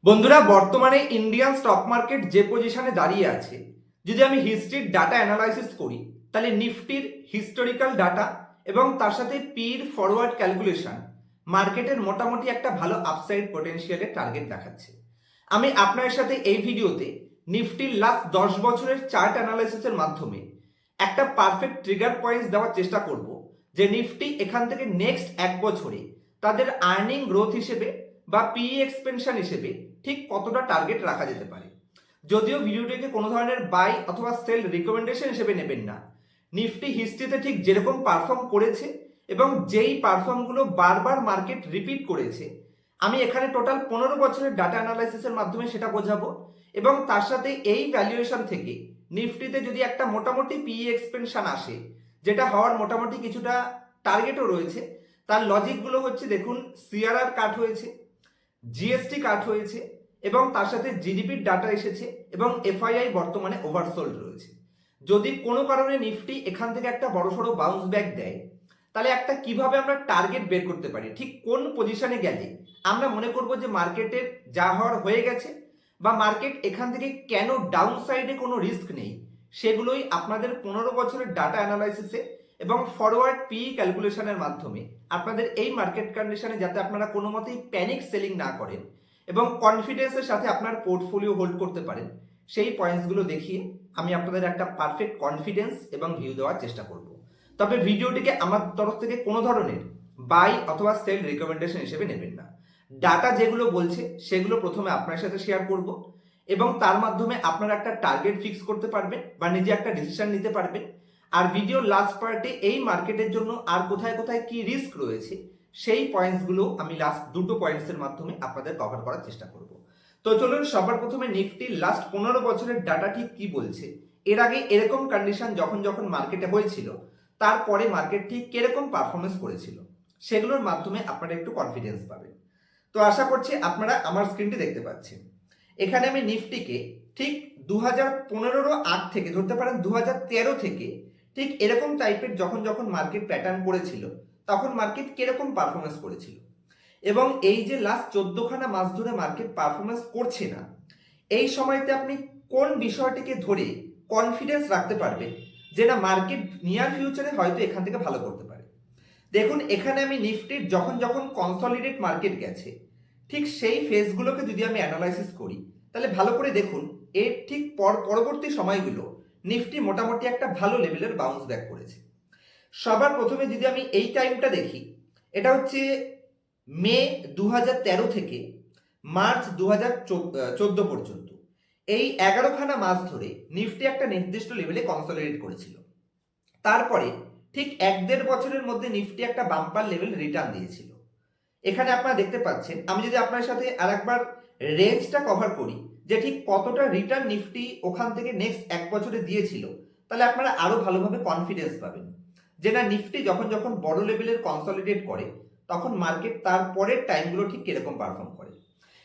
বন্ধুরা, বর্তমানে Indian stock market যে পজিশনে দাঁড়িয়ে আছে, যদি আমি হিস্ট্রির ডাটা অ্যানালাইসিস করি, তাহলে নিফটির হিস্টোরিক্যাল ডাটা এবং তার সাথে পির ফরওয়ার্ড ক্যালকুলেশন মার্কেটের মোটামুটি একটা ভালো আপসাইড পোটেনশিয়ালের টার্গেট দেখাচ্ছে। আমি আপনার সাথে এই ভিডিওতে নিফটির লাস্ট 10 বছরের চার্ট অ্যানালাইসিসের মাধ্যমে একটা পারফেক্ট ট্রিগার পয়েন্টস দেওয়ার চেষ্টা করব যে নিফটি এখান থেকে নেক্সট 1 বছরে তাদের আর্নিং গ্রোথ হিসেবে বা পিই এক্সপেনশন হিসেবে ঠিক কতটা টার্গেট রাখা যেতে পারে। যদিও ভিডিওটিকে কোনো ধরনের বাই অথবা সেল রিকমেন্ডেশন হিসেবে নেবেন না। নিফটি হিস্ট্রিতে ঠিক যেরকম পারফর্ম করেছে এবং যেই পারফর্মগুলো বারবার মার্কেট রিপিট করেছে, আমি এখানে টোটাল 15 বছরের ডাটা অ্যানালাইসিসের মাধ্যমে সেটা বোঝাবো এবং তার সাথে এই ভ্যালুয়েশন থেকে নিফটিতে যদি একটা মোটামুটি পিই এক্সপেনশন আসে, যেটা হওয়ার মোটামুটি কিছুটা টার্গেটও রয়েছে, তার লজিকগুলো হচ্ছে দেখুন, সিআরআর কাট হয়েছে, জিএসটি কাট হয়েছে এবং তার সাথে জিডিপির ডাটা এসেছে এবং এফআইআই বর্তমানে ওভারসোল্ড রয়েছে। যদি কোনো কারণে নিফটি এখান থেকে একটা বড়সড় বাউন্স ব্যাক দেয়, তাহলে একটা কিভাবে আমরা টার্গেট বের করতে পারি, ঠিক কোন পজিশনে গেলে আমরা মনে করব যে মার্কেটের যা হওয়ার হয়ে গেছে বা মার্কেট এখান থেকে কেন ডাউন সাইডে কোনো রিস্ক নেই, সেগুলোই আপনাদের 15 বছরের ডাটা অ্যানালাইসিসে এবং ফরওয়ার্ড পি ক্যালকুলেশনের মাধ্যমে আপনাদের এই মার্কেট কন্ডিশনে যাতে আপনারা কোনো মতেই প্যানিক সেলিং না করেন এবং কনফিডেন্সের সাথে আপনার পোর্টফোলিও হোল্ড করতে পারেন, সেই পয়েন্টসগুলো দেখিয়ে আমি আপনাদের একটা পারফেক্ট কনফিডেন্স এবং ভিউ দেওয়ার চেষ্টা করব। তবে ভিডিওটিকে আমার তরফ থেকে কোনো ধরনের বাই অথবা সেল রিকমেন্ডেশন হিসেবে নেবেন না। ডাটা যেগুলো বলছে সেগুলো প্রথমে আপনার সাথে শেয়ার করব এবং তার মাধ্যমে আপনারা একটা টার্গেট ফিক্স করতে পারবেন বা নিজে একটা ডিসিশন নিতে পারবেন। আর ভিডিওর লাস্ট পার্টে এই মার্কেটের জন্য আর কোথায় কোথায় কি রিস্ক রয়েছে, সেই পয়েন্টসগুলো আমি লাস্ট দুটো পয়েন্টসের মাধ্যমে আপনাদের কভার করার চেষ্টা করব। তো চলুন সবার প্রথমে নিফটির লাস্ট 15 বছরের ডাটা ঠিক কি বলছে, এর আগে এরকম কন্ডিশন যখন যখন মার্কেটে হয়েছিল তারপরে মার্কেট ঠিক কিরকম পারফরমেন্স করেছিল, সেগুলোর মাধ্যমে আপনারা একটু কনফিডেন্স পাবেন। তো আশা করছি আপনারা আমার স্ক্রিনটি দেখতে পাচ্ছেন। এখানে আমি নিফটিকে ঠিক 2015 আগ থেকে ধরতে পারেন 2013 থেকে ঠিক এরকম টাইপের যখন যখন মার্কেট প্যাটার্ন করেছিল, তখন মার্কেট কিরকম পারফরমেন্স করেছিল এবং এই যে লাস্ট 14খানা মাস ধরে মার্কেট পারফরমেন্স করছে না, এই সময়তে আপনি কোন বিষয়টিকে ধরে কনফিডেন্স রাখতে পারবেন যে না, মার্কেট নিয়ার ফিউচারে হয়তো এখান থেকে ভালো করতে পারে। দেখুন, এখানে আমি নিফটির যখন যখন কনসলিডেট মার্কেট গেছে ঠিক সেই ফেজগুলোকে যদি আমি অ্যানালাইসিস করি, তাহলে ভালো করে দেখুন এর ঠিক পরবর্তী সময়গুলো নিফটি মোটামুটি একটা ভালো লেভেলের বাউন্স ব্যাক করেছে। সবার প্রথমে যদি আমি এই টাইমটা দেখি, এটা হচ্ছে মে 2013 থেকে মার্চ 2014 পর্যন্ত। এই 11খানা মাস ধরে নিফটি একটা নির্দিষ্ট লেভেলে কনসলিডেট করেছিল। তারপরে ঠিক 1-1.5 বছরের মধ্যে নিফটি একটা বাম্পার লেভেল রিটার্ন দিয়েছিল। এখানে আপনারা দেখতে পাচ্ছেন, আমি যদি আপনার সাথে আরেকবার রেঞ্জটা কভার করি যে ঠিক কতটা রিটার্ন নিফটি ওখান থেকে নেক্সট 1 বছরে দিয়েছিল, তাহলে আপনারা আরো ভালোভাবে কনফিডেন্স পাবেন যে না, নিফটি যখন যখন বড় লেভেলের কনসলিডেট করে তখন মার্কেট তারপরের টাইমগুলো ঠিক কিরকম পারফর্ম করে।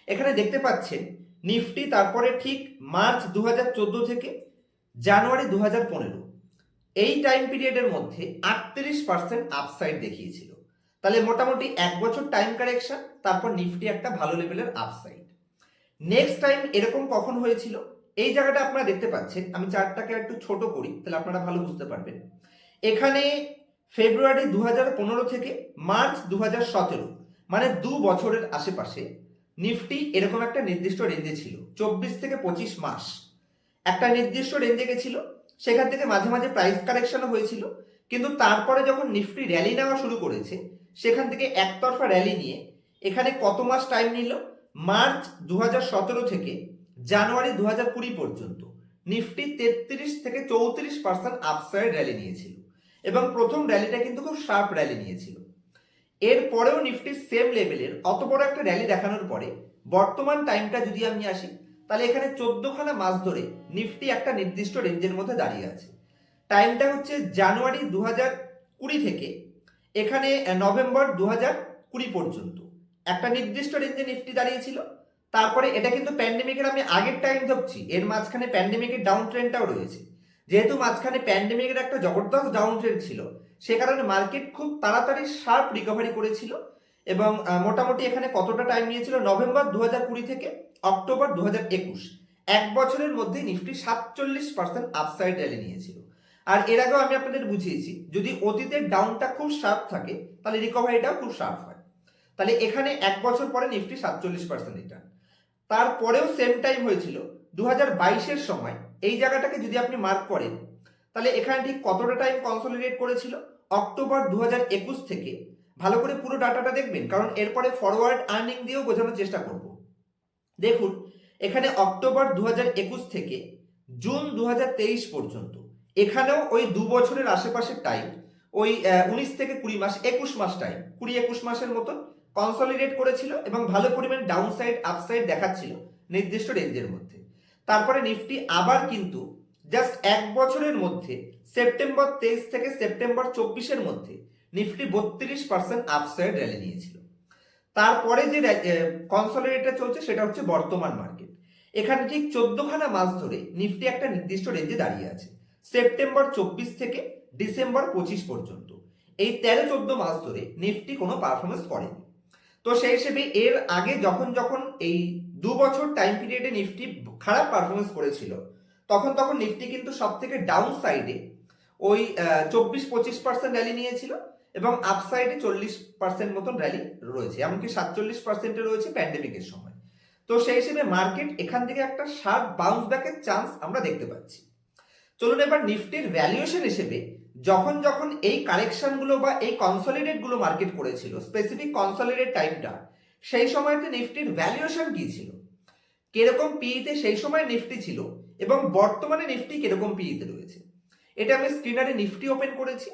এখানে দেখতে পাচ্ছেন নিফটি তারপরে ঠিক মার্চ 2014 থেকে জানুয়ারি 2015 এই টাইম পিরিয়ডের মধ্যে 38% আপসাইড দেখিয়েছিল। তাহলে মোটামুটি 1 বছর টাইম কারেকশন, তারপর নিফটি একটা ভালো লেভেলের আপসাইড। নেক্সট টাইম এরকম কখন হয়েছিল, এই জায়গাটা আপনারা দেখতে পাচ্ছেন। আমি চার্টটাকে একটু ছোট করি তাহলে আপনারা ভালো বুঝতে পারবেন। এখানে ফেব্রুয়ারি 2015 থেকে মার্চ 2017, মানে 2 বছরের আশেপাশে নিফটি এরকম একটা নির্দিষ্ট রেঞ্জে ছিল। 24 থেকে 25 মাস একটা নির্দিষ্ট রেঞ্জে গেছিল, সেখান থেকে মাঝে মাঝে প্রাইস কারেকশনও হয়েছিল, কিন্তু তারপরে যখন নিফটি র্যালি নেওয়া শুরু করেছে, সেখান থেকে একতরফা র্যালি নিয়ে এখানে কত মাস টাইম নিল, মার্চ 2017 থেকে জানুয়ারি 2020 পর্যন্ত নিফটি 33 থেকে 34% আপসাইড র্যালি নিয়েছিল এবং প্রথম র্যালিটা কিন্তু খুব শার্প র্যালি নিয়েছিল। এরপরেও নিফটি সেম লেভেলের অত বড় একটা র্যালি দেখানোর পরে বর্তমান টাইমটা যদি আমি আসি, তাহলে এখানে 14খানা মাস ধরে নিফটি একটা নির্দিষ্ট রেঞ্জের মধ্যে দাঁড়িয়ে আছে। টাইমটা হচ্ছে জানুয়ারি 2020 থেকে এখানে নভেম্বর 2020 পর্যন্ত একটা নির্দিষ্ট রেঞ্জে নিফটি দাঁড়িয়েছিল। তারপরে এটা কিন্তু প্যান্ডেমিকের আমি আগের টাইম ধরছি, এর মাঝখানে প্যান্ডেমিকের ডাউন ট্রেন্ডটাও রয়েছে। যেহেতু মাঝখানে প্যান্ডেমিকের একটা জবরদস্ত ডাউন ট্রেন্ড ছিল, সে কারণে মার্কেট খুব তাড়াতাড়ি শার্প রিকভারি করেছিল এবং মোটামুটি এখানে কতটা টাইম নিয়েছিল, নভেম্বর 2020 থেকে অক্টোবর 2021, এক বছরের মধ্যে নিফটি 47% আপসাইড র্যালি নিয়েছিল। আর এর আগেও আমি আপনাদের বুঝিয়েছি, যদি অতীতের ডাউনটা খুব শার্প থাকে তাহলে রিকভারিটাও খুব শার্প হয়। তাহলে এখানে এক বছর পরে নিফটি 47% রিটার্ন। তারপরেও সেম টাইম হয়েছিল 2022-এর সময়। এই জায়গাটাকে যদি আপনি মার্ক করেন তাহলে এখানে ঠিক কতটা টাইম কনসলিডেট করেছিল, অক্টোবর 2021 থেকে। ভালো করে পুরো ডাটাটা দেখবেন, কারণ এরপরে ফরওয়ার্ড আর্নিং দিয়েও বোঝানোর চেষ্টা করব। দেখুন এখানে অক্টোবর 2021 থেকে জুন 2023 পর্যন্ত, এখানেও ওই 2 বছরের আশেপাশের টাইম, ওই 19 থেকে 20 মাস, 21 মাস টাইম, 20-21 মাসের মতন কনসলিডেট করেছিল এবং ভালো পরিমাণে ডাউন সাইড আপসাইড দেখাচ্ছিল নির্দিষ্ট রেঞ্জের মধ্যে। তারপরে নিফটি আবার কিন্তু জাস্ট এক বছরের মধ্যে সেপ্টেম্বর 23 থেকে সেপ্টেম্বর 24-এর মধ্যে নিফটি 32% আপসাইড র্যালি নিয়েছিল। তারপরে যে কনসলিডেটটা চলছে সেটা হচ্ছে বর্তমান মার্কেট। এখানে ঠিক 14খানা মাস ধরে নিফটি একটা নির্দিষ্ট রেঞ্জে দাঁড়িয়ে আছে, সেপ্টেম্বর 24 থেকে ডিসেম্বর 25 পর্যন্ত। এই 13-14 মাস ধরে নিফটি কোনো পারফরমেন্স করেনি। তো সেই হিসেবে এর আগে যখন যখন এই 2 বছর টাইম পিরিয়ডে নিফটি খারাপ পারফরমেন্স করেছিল, তখন নিফটি কিন্তু সব থেকে ডাউন সাইডে ওই 24-25% র্যালি নিয়েছিল এবং আপসাইডে 40% মতন র্যালি রয়েছে, এমনকি 47% রয়েছে প্যান্ডেমিকের সময়। তো সেই হিসেবে মার্কেট এখান থেকে একটা শার্প বাউন্স ব্যাকের চান্স আমরা দেখতে পাচ্ছি। চলুন এবার নিফটির ভ্যালুয়েশন হিসেবে যখন যখন এই কারেকশনগুলো বা এই কনসলিডেটগুলো মার্কেট করেছিল, স্পেসিফিক কনসলিডেট টাইমটা, সেই সময়তে নিফটির ভ্যালুয়েশন কি ছিল, কিরকম পিইতে সেই সময় নিফটি ছিল এবং বর্তমানে নিফটি কিরকম পিইতে রয়েছে, এটা আমি স্ক্রিনারে নিফটি ওপেন করেছি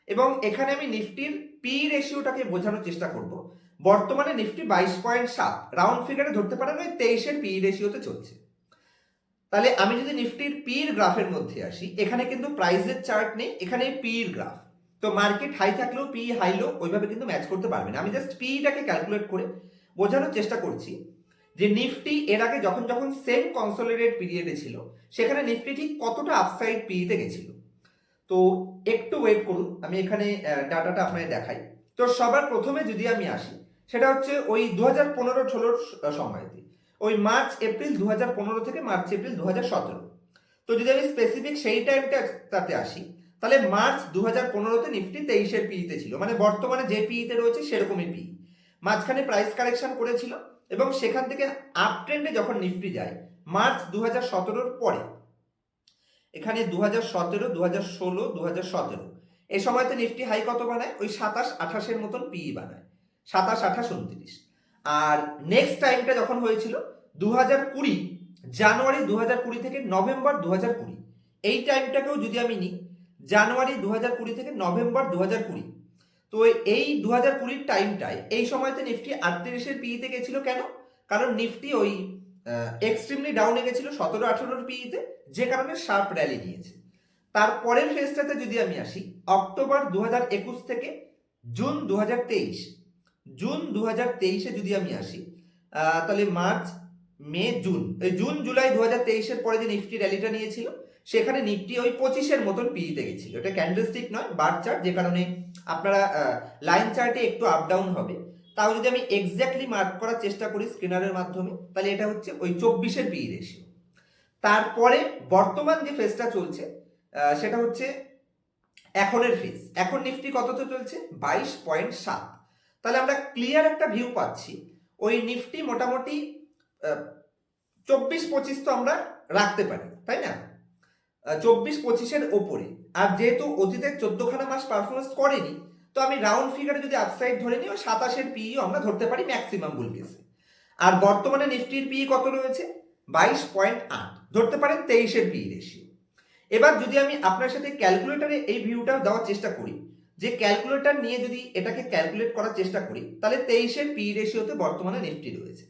এবং এখানে আমি নিফটির পি রেশিওটাকে বোঝানোর চেষ্টা করব। বর্তমানে নিফটি 22.7, রাউন্ড ফিগারে ধরতে পারেন ওই 23-এর পি রেশিওতে চলছে। তাহলে আমি যদি নিফটির পির গ্রাফের মধ্যে আসি, এখানে কিন্তু প্রাইসের চার্ট নেই, এখানে পির গ্রাফ। তো মার্কেট হাই থাকলেও পি হাই লো ওইভাবে কিন্তু ম্যাচ করতে পারবে না। আমি জাস্ট পিটাকে ক্যালকুলেট করে বোঝানোর চেষ্টা করছি যে নিফটি এর আগে যখন যখন সেম কনসলিডেট পিরিয়ডে ছিল, সেখানে নিফটি ঠিক কতটা আপসাইড পিতে গেছিল। তো একটু ওয়েট করুন, আমি এখানে ডাটাটা আপনাদের দেখাই। তো সবার প্রথমে যদি আমি আসি, সেটা হচ্ছে ওই 2015-16 সময়তে, ওই মার্চ এপ্রিল 2015 থেকে মার্চ এপ্রিল 2017। তো যদি আমি স্পেসিফিক সেই টাইমটাতে আসি, তাহলে মার্চ 2015-তে নিফটি 23-এর পিইতে ছিল, মানে বর্তমানে যে পিইতে রয়েছে সেরকমই পি। মাঝখানে প্রাইস কারেকশন করেছিল এবং সেখান থেকে আপ ট্রেন্ডে যখন নিফটি যায় মার্চ 2017-র পরে, এখানে 2017, 2016, 2017 এই সময়তে নিফটি হাই কত বানায়, ওই 27-28-এর মতন পিই বানায়, 27-28-29। আর নেক্সট টাইমটা যখন হয়েছিল 2020, জানুয়ারি 2020 থেকে নভেম্বর 2020, এই টাইমটাকেও যদি আমি নিই, জানুয়ারি 2020 থেকে নভেম্বর 2020, তো এই 2020-র টাইমটায় এই সময়তে নিফটি 38-এর পিইতে গেছিল। কেন? কারণ নিফটি ওই এক্সট্রিমলি ডাউনে গেছিল 17-18-র পিইতে, যে কারণে শার্প র্যালি নিয়েছে। তারপরের ফেজটাতে যদি আমি আসি, অক্টোবর 2021 থেকে জুন 2023, জুন 2023-এ যদি আমি আসি, তাহলে মার্চ, মে, জুন, এই জুন জুলাই 2023-এর পরে যে নিফটি র্যালিটা নিয়েছিল, সেখানে নিফটি ওই 25-এর মতন পিইতে গেছিল। এটা ক্যান্ডেলস্টিক নয়, বার চার্ট, যে কারণে আপনারা লাইন চার্টে একটু আপ ডাউন হবে। তাও যদি আমি এক্স্যাক্টলি মার্ক করার চেষ্টা করি স্ক্রিনারের মাধ্যমে, তাহলে এটা হচ্ছে ওই 24-এর পি রেশিও। তারপরে বর্তমান যে ফেজটা চলছে সেটা হচ্ছে এখনের ফেজ। এখন নিফটি কততে চলছে, 22.7। তাহলে আমরা ক্লিয়ার একটা ভিউ পাচ্ছি, ওই নিফটি মোটামুটি 24-25 তো আমরা রাখতে পারি, তাই না? 24-25-এর ওপরে। আর যেহেতু অতীতের 14খানা মাস পারফরমেন্স করেনি, তো আমি রাউন্ড ফিগারে যদি আপসাইড ধরে নিই, 27-এর পিইও আমরা ধরতে পারি ম্যাক্সিমাম বুল কেসে। আর বর্তমানে নিফটির পিই কত রয়েছে, 22.8, ধরতে পারেন 23-এর পি রেশিও। এবার যদি আমি আপনার সাথে ক্যালকুলেটরে এই ভিউটা দেওয়ার চেষ্টা করি, যে ক্যালকুলেটর নিয়ে যদি এটাকে ক্যালকুলেট করার চেষ্টা করি, তাহলে 23-এর পি রেশিওতে বর্তমানে নিফটি রয়েছে।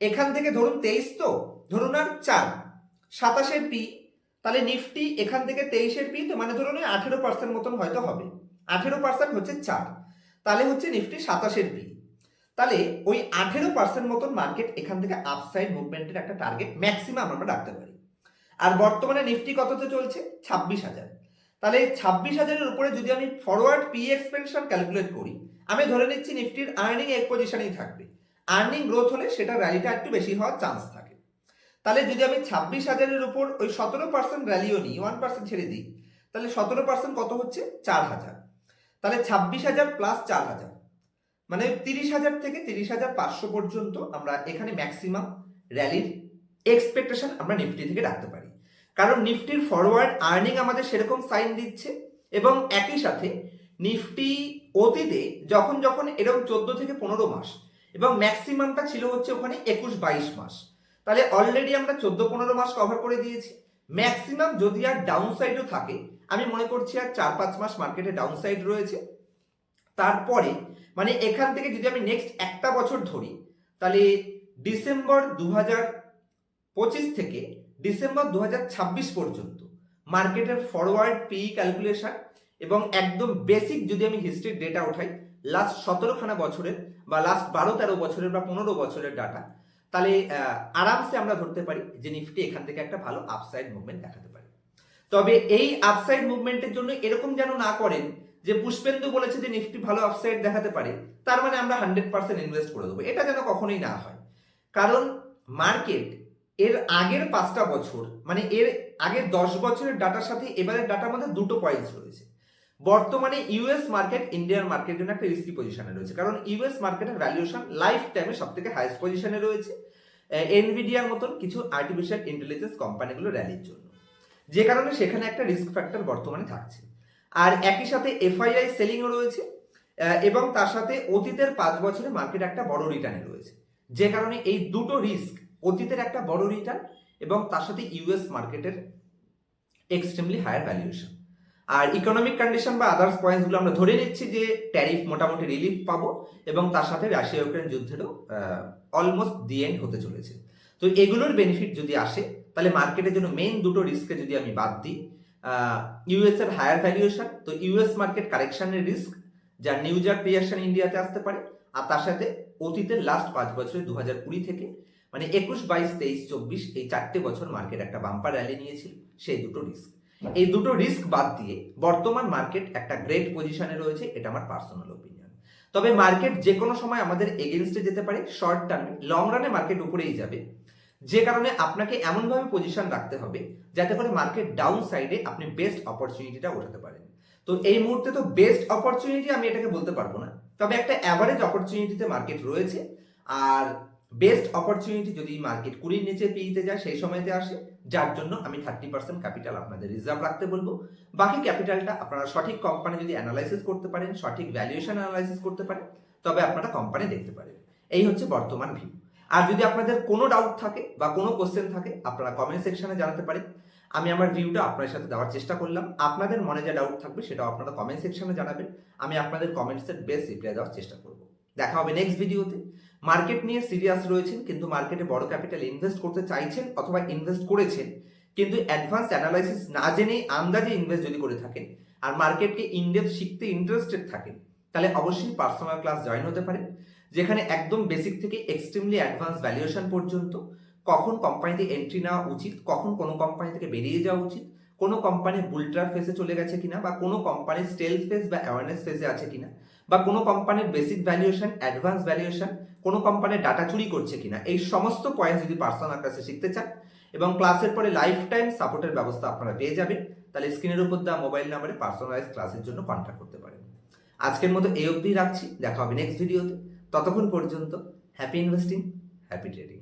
এখান থেকে ধরুন 23, তো ধরুন আর 4, 27-এর পি, তাহলে নিফটি এখান থেকে 23-এর পি, তো মানে ধরুন 18% মতন হয়তো হবে। 18% হচ্ছে 4, তাহলে হচ্ছে নিফটি 27-এর পি। তাহলে ওই 18% মতন মার্কেট এখান থেকে আপসাইড মুভমেন্টের একটা টার্গেট ম্যাক্সিমাম আমরা রাখতে পারি। আর বর্তমানে নিফটি কততে চলছে, 26,000। তাহলে 26,000-এর উপরে যদি আমি ফরওয়ার্ড পি এক্সপেনশন ক্যালকুলেট করি, আমি ধরে নিচ্ছি নিফটির আর্নিং এক পজিশনেই থাকবে। আর্নিং গ্রোথ হলে সেটা র্যালিটা একটু বেশি হওয়ার চান্স থাকে। তাহলে যদি আমি 26,000-এর উপর ওই 17% র্যালিও নিই, 1% ছেড়ে দিই, তাহলে 17% কত হচ্ছে? 4,000। তাহলে 26,000 প্লাস 4,000 মানে 30,000 থেকে 30,500 পর্যন্ত আমরা এখানে ম্যাক্সিমাম র্যালির এক্সপেকটেশন আমরা নিফটি থেকে রাখতে পারি। কারণ নিফটির ফরওয়ার্ড আর্নিং আমাদের সেরকম সাইন দিচ্ছে, এবং একই সাথে নিফটি অতীতে যখন যখন এরকম 14 থেকে 15 মাস, এবং ম্যাক্সিমামটা ছিল হচ্ছে ওখানে 21-22 মাস, তাহলে অলরেডি আমরা 14-15 মাস কভার করে দিয়েছি। ম্যাক্সিমাম যদি আর ডাউন সাইডও থাকে, আমি মনে করছি আর 4-5 মাস মার্কেটে ডাউন সাইড রয়েছে। তারপরে মানে এখান থেকে যদি আমি নেক্সট একটা বছর ধরি, তাহলে ডিসেম্বর 2025 থেকে ডিসেম্বর 2026 পর্যন্ত মার্কেটের ফরওয়ার্ড পি ক্যালকুলেশন এবং একদম বেসিক যদি আমি হিস্ট্রির ডেটা উঠাই, লাস্ট 17খানা বছরের বা লাস্ট 12-13 বছরের বা 15 বছরের ডাটা, তাহলে আরামসে আমরা ধরতে পারি যে নিফটি এখান থেকে একটা ভালো আপসাইড মুভমেন্ট দেখাতে পারে। তবে এই আপসাইড মুভমেন্টের জন্য এরকম যেন না করেন যে পুষ্পেন্দু বলেছে যে নিফটি ভালো আপসাইড দেখাতে পারে, তার মানে আমরা 100% ইনভেস্ট করে দেবো, এটা যেন কখনোই না হয়। কারণ মার্কেট এর আগের 5টা বছর মানে এর আগের 10 বছরের ডাটার সাথে এবারের ডাটার মধ্যে দুটো পয়েন্টস রয়েছে। বর্তমানে ইউএস মার্কেট ইন্ডিয়ান মার্কেটের জন্য একটা রিস্কি পজিশনে রয়েছে, কারণ ইউএস মার্কেটের ভ্যালুয়েশন লাইফ টাইমে সব থেকে হাইয়েস্ট পজিশনে রয়েছে এনভিডিয়ার মতন কিছু আর্টিফিশিয়াল ইন্টেলিজেন্স কোম্পানিগুলো র্যালির জন্য, যে কারণে সেখানে একটা রিস্ক ফ্যাক্টর বর্তমানে থাকছে। আর একই সাথে এফআইআই সেলিংও রয়েছে, এবং তার সাথে অতীতের 5 বছরে মার্কেট একটা বড় রিটার্নে রয়েছে, যে কারণে এই দুটো রিস্ক, অতীতের একটা বড় রিটার্ন এবং তার সাথে ইউএস মার্কেটের এক্সট্রিমলি হায়ার ভ্যালুয়েশন আর ইকোনমিক কন্ডিশন বা আদার্স পয়েন্টসগুলো আমরা ধরে নিচ্ছি যে ট্যারিফ মোটামুটি রিলিফ পাবো, এবং তার সাথে রাশিয়া ইউক্রেন যুদ্ধেরও অলমোস্ট দি এন্ড হতে চলেছে। তো এগুলোর বেনিফিট যদি আসে, তাহলে মার্কেটের জন্য মেইন দুটো রিস্কে যদি আমি বাদ দিই, ইউএস এর হায়ার ভ্যালুয়েশন, তো ইউএস মার্কেট কারেকশনের রিস্ক যা নিউ জার্ক রিয়াকশন ইন্ডিয়াতে আসতে পারে, আর তার সাথে অতীতের লাস্ট 5 বছরে 2020 থেকে মানে 21, 22, 23, 24 এই 4টে বছর মার্কেট একটা বাম্পার র্যালি নিয়েছিল, সেই দুটো রিস্ক, এই দুটো রিস্ক বাদ দিয়ে বর্তমান মার্কেট একটা গ্রেট পজিশনে রয়েছে, এটা আমার পার্সোনাল ওপিনিয়ন। তবে মার্কেট যে কোনো সময় আমাদের এগেনস্টে যেতে পারে, শর্ট টার্মে, লং রানে মার্কেট উপরেই যাবে, যে কারণে আপনাকে এমনভাবে পজিশন রাখতে হবে যাতে করে মার্কেট ডাউন সাইডে আপনি বেস্ট অপরচুনিটিটা উঠাতে পারেন। তো এই মুহূর্তে তো বেস্ট অপরচুনিটি আমি এটাকে বলতে পারবো না, তবে একটা অ্যাভারেজ অপরচুনিটিতে মার্কেট রয়েছে। আর বেস্ট অপরচুনিটি যদি মার্কেট 20 নিচে পিইতে যায় সেই সময়তে আসে, যার জন্য আমি 30% ক্যাপিটাল আপনাদের রিজার্ভ রাখতে বলবো। বাকি ক্যাপিটালটা আপনারা সঠিক কোম্পানি যদি অ্যানালাইসিস করতে পারেন, সঠিক ভ্যালুয়েশন অ্যানালাইসিস করতে পারেন, তবে আপনারা কোম্পানি দেখতে পারেন। এই হচ্ছে বর্তমান ভিউ। আর যদি আপনাদের কোনো ডাউট থাকে বা কোনো কোশ্চেন থাকে, আপনারা কমেন্ট সেকশনে জানাতে পারেন। আমি আমার ভিউটা আপনার সাথে দেওয়ার চেষ্টা করলাম। আপনাদের মনে যে ডাউট থাকবে সেটাও আপনারা কমেন্ট সেকশনে জানাবেন, আমি আপনাদের কমেন্টসের বেস্ট রিপ্লাই দেওয়ার চেষ্টা করব। দেখা হবে নেক্সট ভিডিওতে। মার্কেট নিয়ে সিরিয়াস রয়েছেন, কিন্তু মার্কেটে বড় ক্যাপিটাল ইনভেস্ট করতে চাইছেন অথবা ইনভেস্ট করেছেন, কিন্তু অ্যাডভান্স অ্যানালাইসিস না জেনে আন্দাজে ইনভেস্ট যদি করে থাকেন আর মার্কেটকে ইনডেপথ শিখতে ইন্টারেস্টেড থাকেন, তাহলে অবশ্যই পার্সোনাল ক্লাস জয়েন হতে পারেন, যেখানে একদম বেসিক থেকে এক্সট্রিমলি অ্যাডভান্স ভ্যালুয়েশন পর্যন্ত, কখন কোম্পানিতে এন্ট্রি নেওয়া উচিত, কখন কোনো কোম্পানি থেকে বেরিয়ে যাওয়া উচিত, কোনো কোম্পানি বুলট্রার ফেসে চলে গেছে কিনা, বা কোনো কোম্পানির স্টেলথ ফেজ বা অ্যাওয়ারনেস ফেজে আছে কিনা, বা কোনো কোম্পানির বেসিক ভ্যালুয়েশন, অ্যাডভান্স ভ্যালুয়েশন, কোনো কোম্পানির ডাটা চুরি করছে কিনা, এই সমস্ত পয়েন্ট যদি পার্সোনাল ক্লাসে শিখতে চান এবং ক্লাসের পরে লাইফ টাইম সাপোর্টের ব্যবস্থা আপনারা পেয়ে যাবেন, তাহলে স্ক্রিনের উপর দেওয়া মোবাইল নাম্বারে পার্সোনালাইজ ক্লাসের জন্য কন্ট্যাক্ট করতে পারেন। আজকের মতো এই অবধি রাখছি, দেখা হবে নেক্সট ভিডিওতে। ততক্ষণ পর্যন্ত হ্যাপি ইনভেস্টিং, হ্যাপি ট্রেডিং।